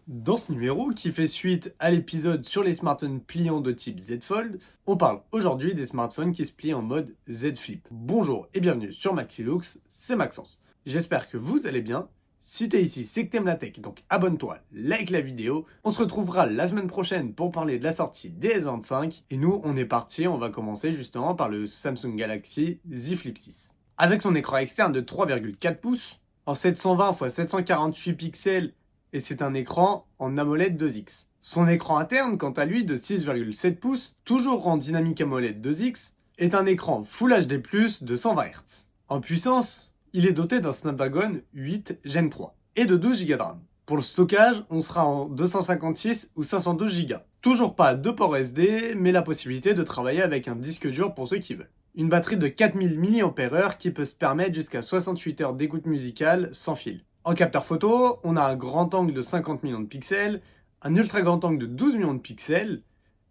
Dans ce numéro, qui fait suite à l'épisode sur les smartphones pliants de type Z Fold, on parle aujourd'hui des smartphones qui se plient en mode Z Flip. Bonjour et bienvenue sur Maxilux, c'est Maxence. J'espère que vous allez bien. Si t'es ici, c'est que t'aimes la tech, donc abonne-toi, like la vidéo. On se retrouvera la semaine prochaine pour parler de la sortie des S25. Et nous, on est parti, on va commencer justement par le Samsung Galaxy Z Flip 6. Avec son écran externe de 3,4 pouces, en 720 x 748 pixels, et c'est un écran en AMOLED 2X. Son écran interne, quant à lui, de 6,7 pouces, toujours en dynamique AMOLED 2X, est un écran Full HD+, de 120 Hz. En puissance, il est doté d'un Snapdragon 8 Gen 3 et de 12 Go de RAM. Pour le stockage, on sera en 256 ou 512 Go. Toujours pas de port SD, mais la possibilité de travailler avec un disque dur pour ceux qui veulent. Une batterie de 4000 mAh qui peut se permettre jusqu'à 68 heures d'écoute musicale sans fil. En capteur photo, on a un grand angle de 50 millions de pixels, un ultra grand angle de 12 millions de pixels,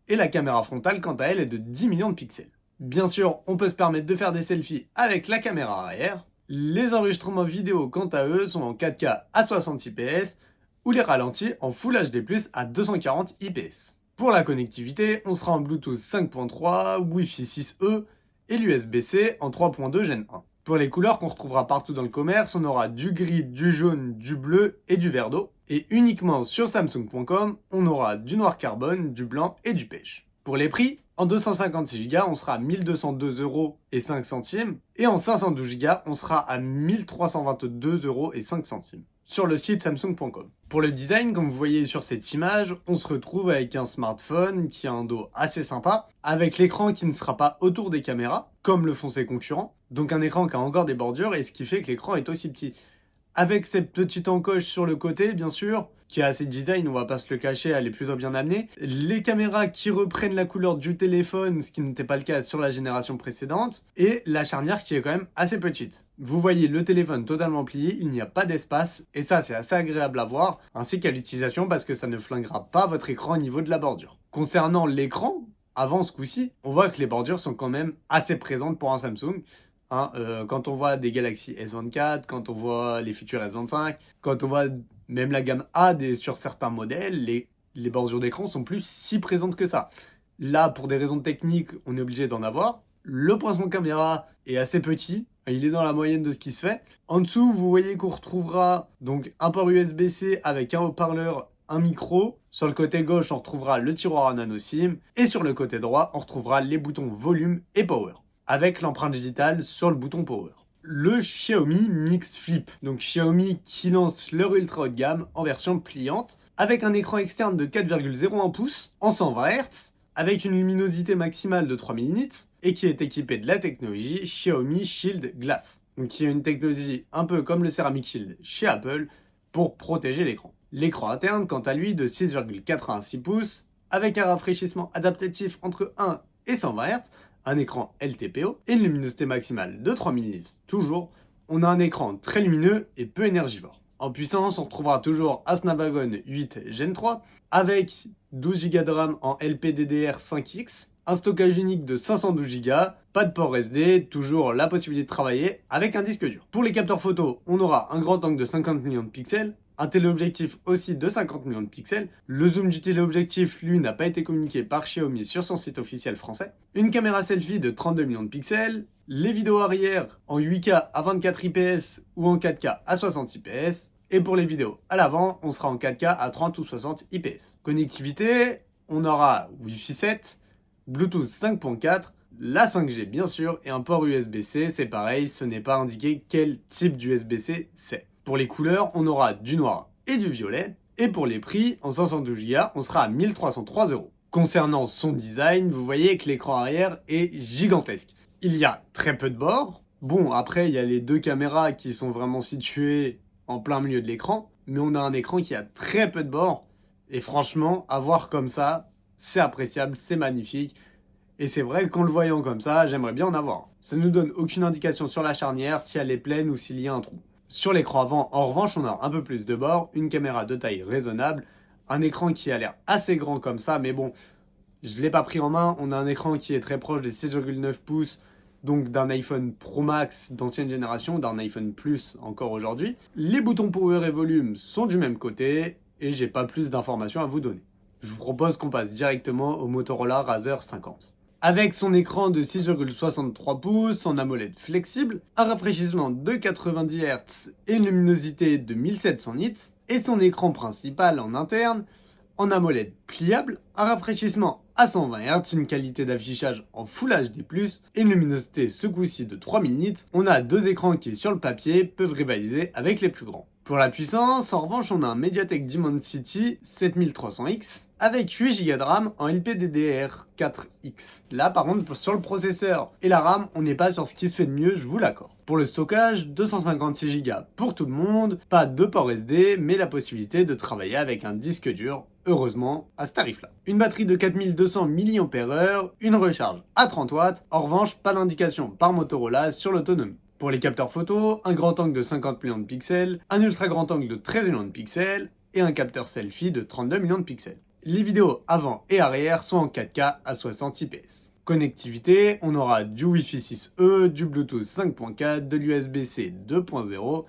et la caméra frontale, quant à elle, est de 10 millions de pixels. Bien sûr, on peut se permettre de faire des selfies avec la caméra arrière. Les enregistrements vidéo, quant à eux, sont en 4K à 60 IPS, ou les ralentis en Full HD+, à 240 IPS. Pour la connectivité, on sera en Bluetooth 5.3, Wi-Fi 6E, et l'USB-C en 3.2 Gen 1. Pour les couleurs qu'on retrouvera partout dans le commerce, on aura du gris, du jaune, du bleu et du vert d'eau. Et uniquement sur Samsung.com, on aura du noir carbone, du blanc et du pêche. Pour les prix, en 256 Go, on sera à 1202,05 € et en 512 Go, on sera à 1322,05 € sur le site Samsung.com. Pour le design, comme vous voyez sur cette image, on se retrouve avec un smartphone qui a un dos assez sympa, avec l'écran qui ne sera pas autour des caméras, comme le font ses concurrents, donc un écran qui a encore des bordures, et ce qui fait que l'écran est aussi petit. Avec cette petite encoche sur le côté, bien sûr, qui a assez de design, on va pas se le cacher, elle est plutôt bien amenée. Les caméras qui reprennent la couleur du téléphone, ce qui n'était pas le cas sur la génération précédente, et la charnière qui est quand même assez petite. Vous voyez le téléphone totalement plié, il n'y a pas d'espace, et ça c'est assez agréable à voir, ainsi qu'à l'utilisation parce que ça ne flinguera pas votre écran au niveau de la bordure. Concernant l'écran, avant ce coup-ci, on voit que les bordures sont quand même assez présentes pour un Samsung. Quand on voit des Galaxy S24, quand on voit les futurs S25, quand on voit même la gamme A sur certains modèles, les bordures d'écran sont plus si présentes que ça. Là, pour des raisons techniques, on est obligé d'en avoir. Le poinçon caméra est assez petit, il est dans la moyenne de ce qui se fait. En dessous, vous voyez qu'on retrouvera donc un port USB-C avec un haut-parleur, un micro. Sur le côté gauche, on retrouvera le tiroir à nano SIM. Et sur le côté droit, on retrouvera les boutons volume et power, avec l'empreinte digitale sur le bouton power. Le Xiaomi Mix Flip, donc Xiaomi qui lance leur ultra haut de gamme en version pliante, avec un écran externe de 4,01 pouces en 120 Hz, avec une luminosité maximale de 3000 nits, et qui est équipé de la technologie Xiaomi Shield Glass, donc qui est une technologie un peu comme le Ceramic Shield chez Apple, pour protéger l'écran. L'écran interne, quant à lui, de 6,86 pouces, avec un rafraîchissement adaptatif entre 1 et 120 Hz, un écran LTPO et une luminosité maximale de 3000 nits. Toujours, on a un écran très lumineux et peu énergivore. En puissance, on retrouvera toujours un Snapdragon 8 Gen 3 avec 12 Go de RAM en LPDDR5X, un stockage unique de 512 Go, pas de port SD, toujours la possibilité de travailler avec un disque dur. Pour les capteurs photo, on aura un grand angle de 50 millions de pixels, un téléobjectif aussi de 50 millions de pixels. Le zoom du téléobjectif, lui, n'a pas été communiqué par Xiaomi sur son site officiel français. Une caméra selfie de 32 millions de pixels. Les vidéos arrière en 8K à 24 IPS ou en 4K à 60 IPS. Et pour les vidéos à l'avant, on sera en 4K à 30 ou 60 IPS. Connectivité, on aura Wi-Fi 7, Bluetooth 5.4, la 5G bien sûr, et un port USB-C, c'est pareil, ce n'est pas indiqué quel type d'USB-C c'est. Pour les couleurs, on aura du noir et du violet. Et pour les prix, en 512 Go, on sera à 1303 €. Concernant son design, vous voyez que l'écran arrière est gigantesque. Il y a très peu de bords. Bon, après, il y a les deux caméras qui sont vraiment situées en plein milieu de l'écran. Mais on a un écran qui a très peu de bords. Et franchement, à voir comme ça, c'est appréciable, c'est magnifique. Et c'est vrai qu'en le voyant comme ça, j'aimerais bien en avoir. Ça ne nous donne aucune indication sur la charnière, si elle est pleine ou s'il y a un trou. Sur l'écran avant, en revanche, on a un peu plus de bords, une caméra de taille raisonnable, un écran qui a l'air assez grand comme ça, mais bon, je ne l'ai pas pris en main. On a un écran qui est très proche des 6,9 pouces, donc d'un iPhone Pro Max d'ancienne génération, d'un iPhone Plus encore aujourd'hui. Les boutons Power et Volume sont du même côté, et j'ai pas plus d'informations à vous donner. Je vous propose qu'on passe directement au Motorola Razr 50. Avec son écran de 6,63 pouces en AMOLED flexible, un rafraîchissement de 90 Hz et une luminosité de 1700 nits, et son écran principal en interne, en AMOLED pliable, un rafraîchissement à 120 Hz, une qualité d'affichage en Full HD+, et une luminosité ce coup-ci de 3000 nits, on a deux écrans qui sur le papier peuvent rivaliser avec les plus grands. Pour la puissance, en revanche, on a un MediaTek Dimensity 7300X avec 8 Go de RAM en LPDDR4X. Là, par contre, sur le processeur et la RAM, on n'est pas sur ce qui se fait de mieux, je vous l'accorde. Pour le stockage, 256 Go pour tout le monde, pas de port SD, mais la possibilité de travailler avec un disque dur, heureusement, à ce tarif-là. Une batterie de 4200 mAh, une recharge à 30 watts, en revanche, pas d'indication par Motorola sur l'autonomie. Pour les capteurs photo, un grand angle de 50 millions de pixels, un ultra grand angle de 13 millions de pixels et un capteur selfie de 32 millions de pixels. Les vidéos avant et arrière sont en 4K à 60 IPS. Connectivité, on aura du Wi-Fi 6E, du Bluetooth 5.4, de l'USB-C 2.0,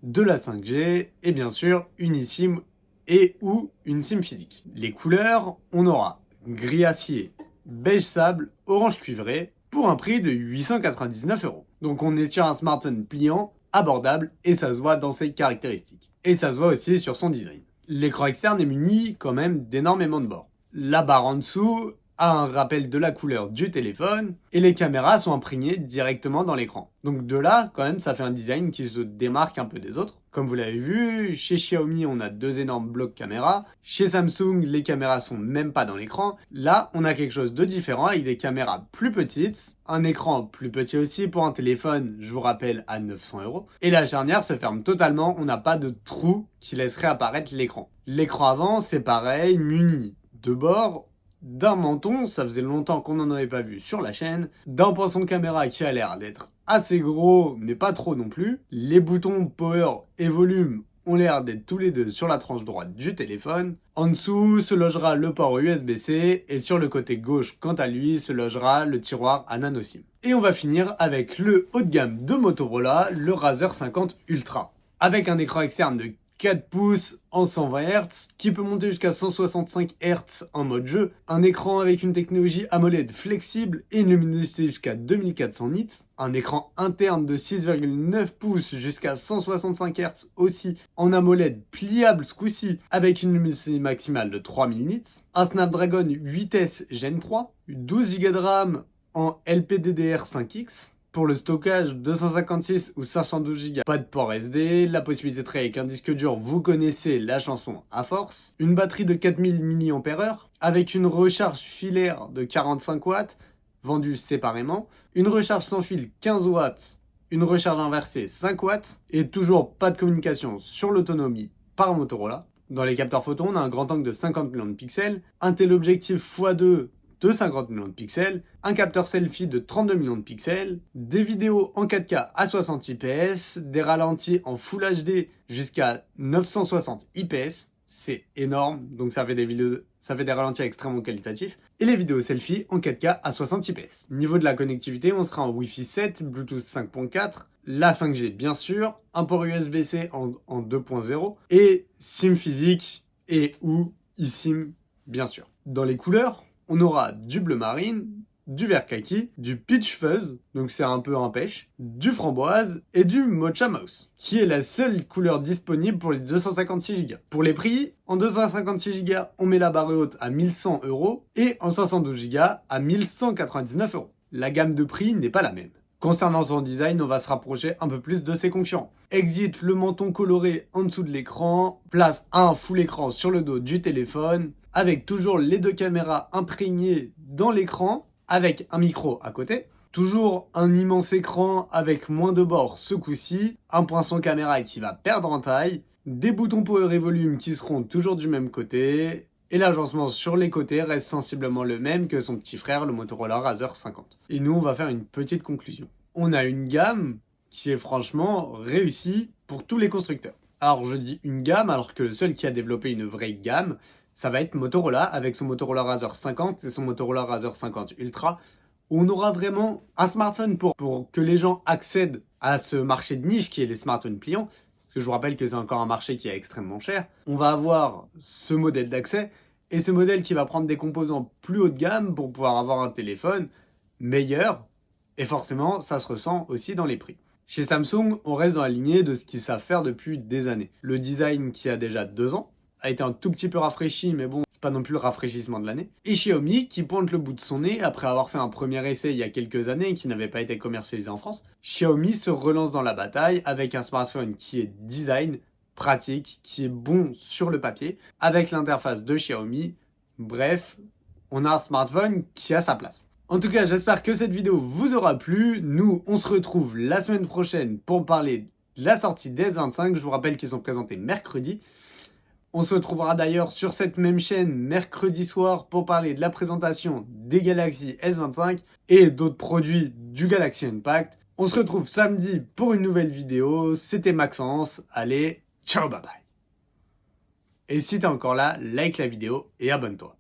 de la 5G et bien sûr une eSIM et ou une SIM physique. Les couleurs, on aura gris acier, beige sable, orange cuivré pour un prix de 899 €. Donc on est sur un smartphone pliant, abordable et ça se voit dans ses caractéristiques. Et ça se voit aussi sur son design. L'écran externe est muni quand même d'énormément de bords. La barre en dessous a un rappel de la couleur du téléphone et les caméras sont imprégnées directement dans l'écran. Donc de là, quand même, ça fait un design qui se démarque un peu des autres. Comme vous l'avez vu, chez Xiaomi, on a deux énormes blocs caméras. Chez Samsung, les caméras sont même pas dans l'écran. Là, on a quelque chose de différent avec des caméras plus petites, un écran plus petit aussi pour un téléphone, je vous rappelle, à 900 €. Et la charnière se ferme totalement, on n'a pas de trou qui laisserait apparaître l'écran. L'écran avant, c'est pareil, muni de bords, d'un menton, ça faisait longtemps qu'on n'en avait pas vu sur la chaîne, d'un poinçon caméra qui a l'air d'être assez gros, mais pas trop non plus. Les boutons power et volume ont l'air d'être tous les deux sur la tranche droite du téléphone. En dessous se logera le port USB-C et sur le côté gauche, quant à lui, se logera le tiroir à nano SIM. Et on va finir avec le haut de gamme de Motorola, le Razr 50 Ultra. Avec un écran externe de 4 pouces en 120 Hz, qui peut monter jusqu'à 165 Hz en mode jeu, un écran avec une technologie AMOLED flexible et une luminosité jusqu'à 2400 nits, un écran interne de 6,9 pouces jusqu'à 165 Hz aussi en AMOLED pliable ce coup-ci avec une luminosité maximale de 3000 nits, un Snapdragon 8S Gen 3, 12 Go de RAM en LPDDR5X, pour le stockage, 256 ou 512 Go, pas de port SD, la possibilité de travailler avec un disque dur, vous connaissez la chanson à force, une batterie de 4000 mAh, avec une recharge filaire de 45 watts, vendue séparément, une recharge sans fil 15 watts, une recharge inversée 5 watts, et toujours pas de communication sur l'autonomie par Motorola. Dans les capteurs photo, on a un grand angle de 50 millions de pixels, un téléobjectif x2 de 50 millions de pixels, un capteur selfie de 32 millions de pixels, des vidéos en 4K à 60 IPS, des ralentis en Full HD jusqu'à 960 IPS, c'est énorme, donc ça fait des ralentis extrêmement qualitatifs, et les vidéos selfie en 4K à 60 IPS. Niveau de la connectivité, on sera en Wi-Fi 7, Bluetooth 5.4, la 5G bien sûr, un port USB-C en 2.0, et SIM physique et ou eSIM bien sûr. Dans les couleurs, on aura du bleu marine, du vert kaki, du peach fuzz, donc c'est un peu un pêche, du framboise et du mocha mouse, qui est la seule couleur disponible pour les 256 Go. Pour les prix, en 256 Go, on met la barre haute à 1100 € et en 512 Go à 1199 €. La gamme de prix n'est pas la même. Concernant son design, on va se rapprocher un peu plus de ses concurrents. Exit le menton coloré en dessous de l'écran, place un full écran sur le dos du téléphone, avec toujours les deux caméras imprégnées dans l'écran, avec un micro à côté. Toujours un immense écran avec moins de bords ce coup-ci, un poinçon caméra qui va perdre en taille, des boutons power et volume qui seront toujours du même côté, et l'agencement sur les côtés reste sensiblement le même que son petit frère, le Motorola Razr 50. Et nous, on va faire une petite conclusion. On a une gamme qui est franchement réussie pour tous les constructeurs. Alors je dis une gamme alors que le seul qui a développé une vraie gamme, ça va être Motorola avec son Motorola Razr 50 et son Motorola Razr 50 Ultra, où on aura vraiment un smartphone pour que les gens accèdent à ce marché de niche qui est les smartphones pliants, que je vous rappelle que c'est encore un marché qui est extrêmement cher, on va avoir ce modèle d'accès, et ce modèle qui va prendre des composants plus haut de gamme pour pouvoir avoir un téléphone meilleur, et forcément, ça se ressent aussi dans les prix. Chez Samsung, on reste dans la lignée de ce qu'ils savent faire depuis des années. Le design qui a déjà 2 ans a été un tout petit peu rafraîchi, mais bon, c'est pas non plus le rafraîchissement de l'année. Et Xiaomi qui pointe le bout de son nez après avoir fait un premier essai il y a quelques années qui n'avait pas été commercialisé en France. Xiaomi se relance dans la bataille avec un smartphone qui est design, pratique, qui est bon sur le papier, avec l'interface de Xiaomi. Bref, on a un smartphone qui a sa place. En tout cas, j'espère que cette vidéo vous aura plu. Nous, on se retrouve la semaine prochaine pour parler de la sortie des S25. Je vous rappelle qu'ils sont présentés mercredi. On se retrouvera d'ailleurs sur cette même chaîne mercredi soir pour parler de la présentation des Galaxy S25 et d'autres produits du Galaxy Unpacked. On se retrouve samedi pour une nouvelle vidéo. C'était Maxence. Allez, ciao, bye bye. Et si t'es encore là, like la vidéo et abonne-toi.